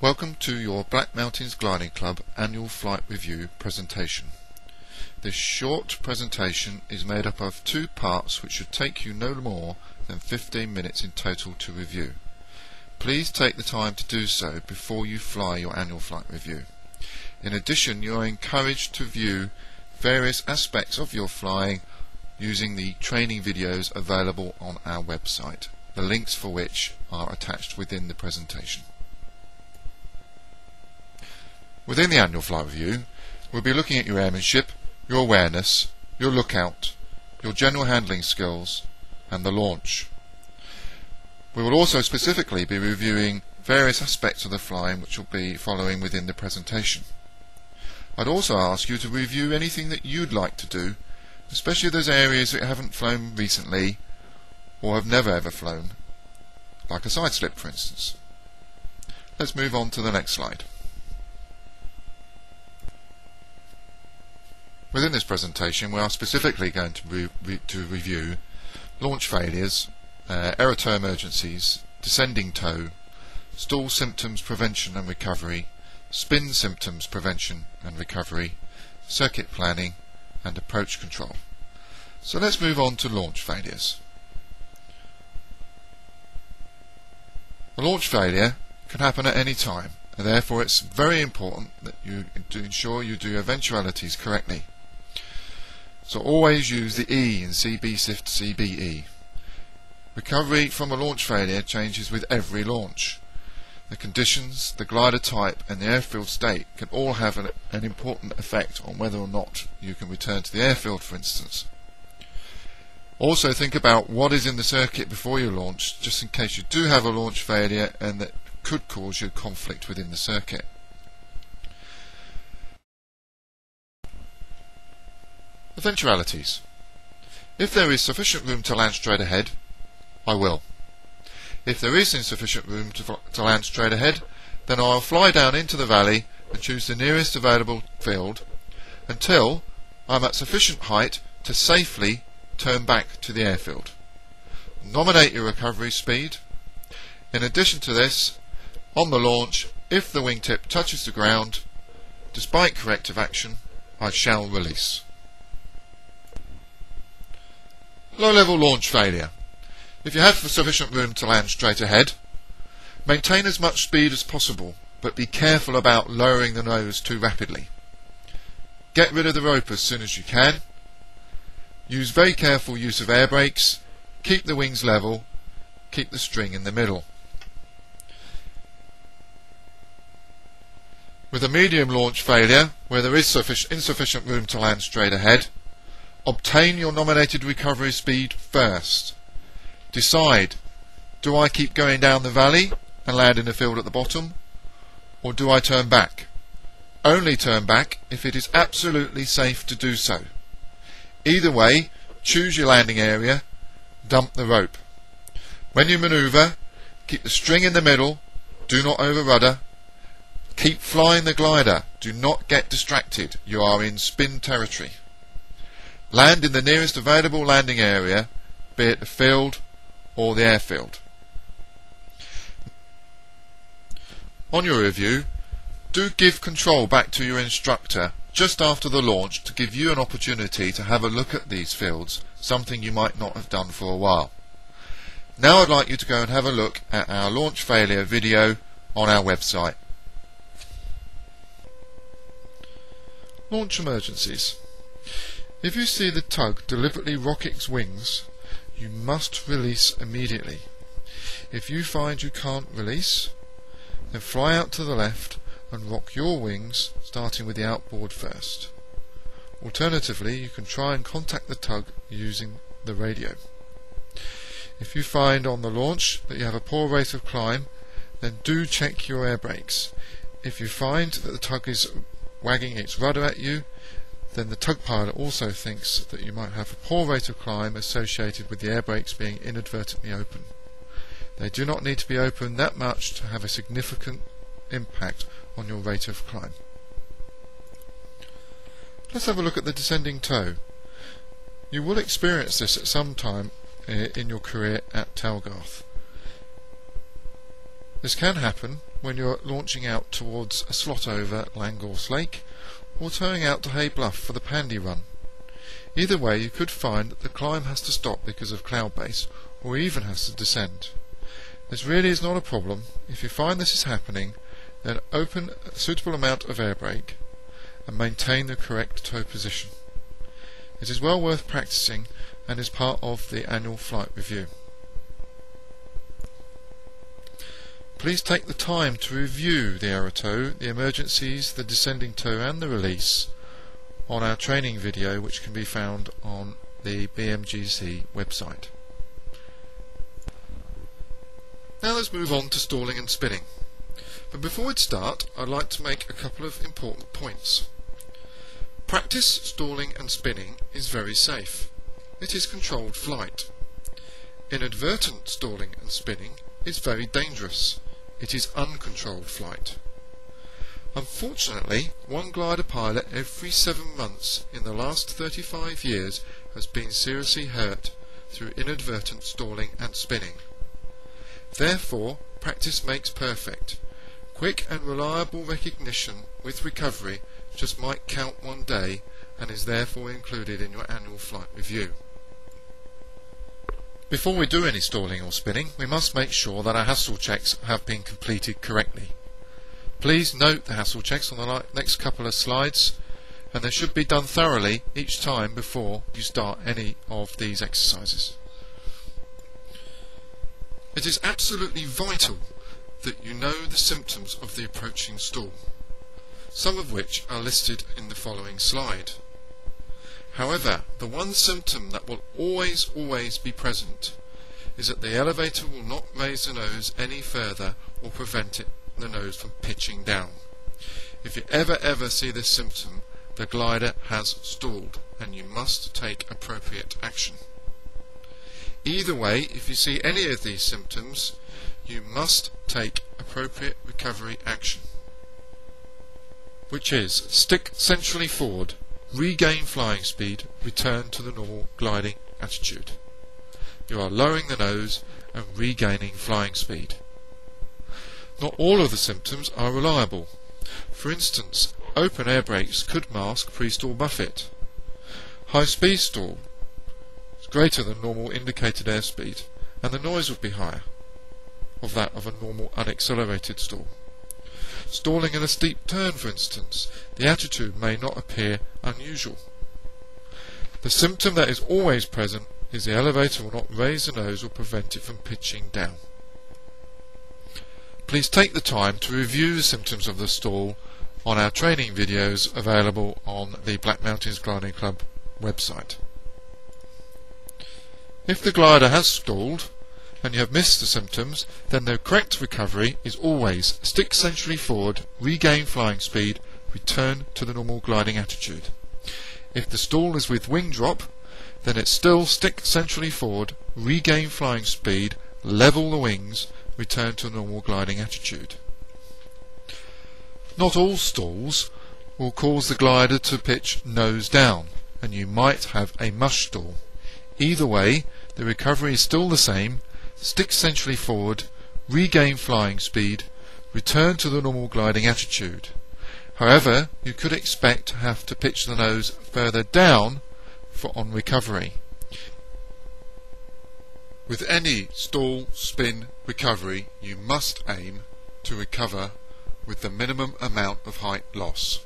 Welcome to your Black Mountains Gliding Club Annual Flight Review presentation. This short presentation is made up of two parts which should take you no more than 15 minutes in total to review. Please take the time to do so before you fly your annual flight review. In addition, you are encouraged to view various aspects of your flying using the training videos available on our website, the links for which are attached within the presentation. Within the annual flight review, we'll be looking at your airmanship, your awareness, your lookout, your general handling skills, and the launch. We will also specifically be reviewing various aspects of the flying which will be following within the presentation. I'd also ask you to review anything that you'd like to do, especially those areas that you haven't flown recently or have never ever flown, like a side slip for instance. Let's move on to the next slide. Within this presentation we are specifically going to review launch failures, error tow emergencies, descending tow, stall symptoms prevention and recovery, spin symptoms prevention and recovery, circuit planning and approach control. So let's move on to launch failures. A launch failure can happen at any time, and therefore it's very important that you ensure you do eventualities correctly. So always use the E in CBSIFT CBE. Recovery from a launch failure changes with every launch. The conditions, the glider type and the airfield state can all have an important effect on whether or not you can return to the airfield, for instance. Also think about what is in the circuit before you launch, just in case you do have a launch failure and that could cause you conflict within the circuit. Eventualities. If there is sufficient room to land straight ahead, I will. If there is insufficient room to land straight ahead, then I'll fly down into the valley and choose the nearest available field until I'm at sufficient height to safely turn back to the airfield. Nominate your recovery speed. In addition to this, on the launch, if the wingtip touches the ground, despite corrective action, I shall release. Low-level launch failure. If you have sufficient room to land straight ahead, maintain as much speed as possible, but be careful about lowering the nose too rapidly. Get rid of the rope as soon as you can. Use very careful use of air brakes. Keep the wings level. Keep the string in the middle. With a medium launch failure, where there is insufficient room to land straight ahead, obtain your nominated recovery speed first. Decide, do I keep going down the valley and land in the field at the bottom, or do I turn back? Only turn back if it is absolutely safe to do so. Either way, choose your landing area, dump the rope. When you manoeuvre, keep the string in the middle, do not over rudder. Keep flying the glider, do not get distracted, you are in spin territory. Land in the nearest available landing area, be it the field or the airfield. On your review, do give control back to your instructor just after the launch to give you an opportunity to have a look at these fields, something you might not have done for a while. Now I'd like you to go and have a look at our launch failure video on our website. Launch emergencies. If you see the tug deliberately rock its wings, you must release immediately. If you find you can't release, then fly out to the left and rock your wings, starting with the outboard first. Alternatively, you can try and contact the tug using the radio. If you find on the launch that you have a poor rate of climb, then do check your air brakes. If you find that the tug is wagging its rudder at you, then the tug pilot also thinks that you might have a poor rate of climb associated with the air brakes being inadvertently open. They do not need to be open that much to have a significant impact on your rate of climb. Let's have a look at the descending tow. You will experience this at some time in your career at Talgarth. This can happen when you're launching out towards a slot over Langorse Lake, or towing out to Hay Bluff for the Pandy Run. Either way, you could find that the climb has to stop because of cloud base, or even has to descend. This really is not a problem. If you find this is happening, then open a suitable amount of air brake and maintain the correct tow position. It is well worth practicing and is part of the annual flight review. Please take the time to review the aerotow, the emergencies, the descending tow and the release on our training video, which can be found on the BMGC website. Now let's move on to stalling and spinning. But before we start, I'd like to make a couple of important points. Practice stalling and spinning is very safe. It is controlled flight. Inadvertent stalling and spinning is very dangerous. It is uncontrolled flight. Unfortunately, one glider pilot every 7 months in the last 35 years has been seriously hurt through inadvertent stalling and spinning. Therefore, practice makes perfect. Quick and reliable recognition with recovery just might count one day and is therefore included in your annual flight review. Before we do any stalling or spinning, we must make sure that our hassle checks have been completed correctly. Please note the hassle checks on the next couple of slides, and they should be done thoroughly each time before you start any of these exercises. It is absolutely vital that you know the symptoms of the approaching stall, some of which are listed in the following slide. However, the one symptom that will always be present is that the elevator will not raise the nose any further or prevent the nose from pitching down. If you ever see this symptom, the glider has stalled and you must take appropriate action. Either way, if you see any of these symptoms, you must take appropriate recovery action, which is stick centrally forward, regain flying speed, return to the normal gliding attitude. You are lowering the nose and regaining flying speed. Not all of the symptoms are reliable. For instance, open air brakes could mask pre-stall buffet. High speed stall is greater than normal indicated airspeed, and the noise would be higher of that of a normal unaccelerated stall. Stalling in a steep turn, for instance, the attitude may not appear unusual. The symptom that is always present is the elevator will not raise the nose or prevent it from pitching down. Please take the time to review the symptoms of the stall on our training videos available on the Black Mountains Gliding Club website. If the glider has stalled and you have missed the symptoms, then the correct recovery is always stick centrally forward, regain flying speed, return to the normal gliding attitude. If the stall is with wing drop, then it's still stick centrally forward, regain flying speed, level the wings, return to normal gliding attitude. Not all stalls will cause the glider to pitch nose down, and you might have a mush stall. Either way, the recovery is still the same: stick centrally forward, regain flying speed, return to the normal gliding attitude. However, you could expect to have to pitch the nose further down on recovery. With any stall, spin, recovery, you must aim to recover with the minimum amount of height loss.